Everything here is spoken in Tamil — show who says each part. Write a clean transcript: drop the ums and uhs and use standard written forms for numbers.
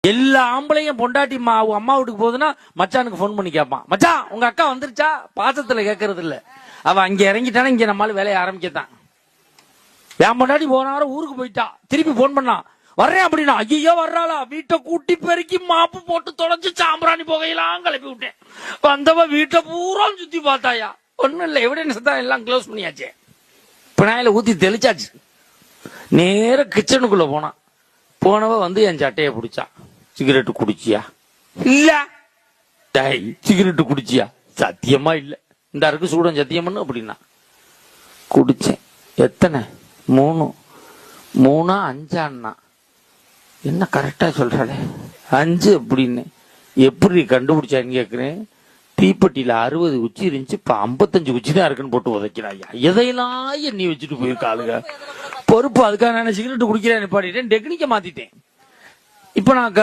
Speaker 1: எல்லா ஆம்பளையும் பொண்டாட்டி அம்மா வீட்டுக்கு போகுதுன்னா மச்சானுக்கு போன் பண்ணி கேட்பான், மச்சான் உங்க அக்கா வந்துருச்சா? பாசத்துல கேட்கறது இல்ல. அவ அங்க இறங்கிட்டானா இங்க நம்மளால வேலையை ஆரம்பிக்கத்தான். என் பொண்டாட்டி போனார ஊருக்கு போயிட்டா, திருப்பி போன் பண்ணா வர்றேன் அப்படின்னா, ஐயோ வர்றாளா? வீட்டை கூட்டி பெருக்கி மாப்பு போட்டு தொலைச்சு சாம்பிராணி புகையெல்லாம் கிளப்பி விட்டேன். வந்தவ வீட்டை பூரா சுத்தி பார்த்தாயா? ஒண்ணும் இல்ல, எவிடன்ஸ் தான் எல்லாம் க்ளோஸ் பண்ணியாச்சு. பினாயில ஊத்தி தெளிச்சாச்சு. நேர கிச்சனுக்குள்ள போனவ வந்து என் சட்டையை பிடிச்சா, சிகரெட்டு குடிச்சியா? இல்ல. டை சிகரெட்டு குடிச்சியா? சத்தியமா இல்ல. இந்த அருக்கு சூடம் சத்தியம் பண்ணு அப்படின்னா. குடிச்சேன். எத்தனை? 3 3 5 என்ன கரெக்டா சொல்றாளே 5 அப்படின்னு. எப்படி கண்டுபிடிச்சான்னு கேக்குறேன். தீப்பெட்டியில 60 குச்சி இருந்துச்சு, இப்ப 55 குச்சி தான் இருக்குன்னு போட்டு உதைக்கிறாயா. எதையெல்லாம் எண்ணி வச்சுட்டு போயிருக்காளுங்க. பொறுப்பு அதுக்காக நான் சிகரெட் குடிக்கிறேன் நிப்பாட்டிட்டேன், டெக்னிக்க மாத்திட்டேன். இப்ப நான்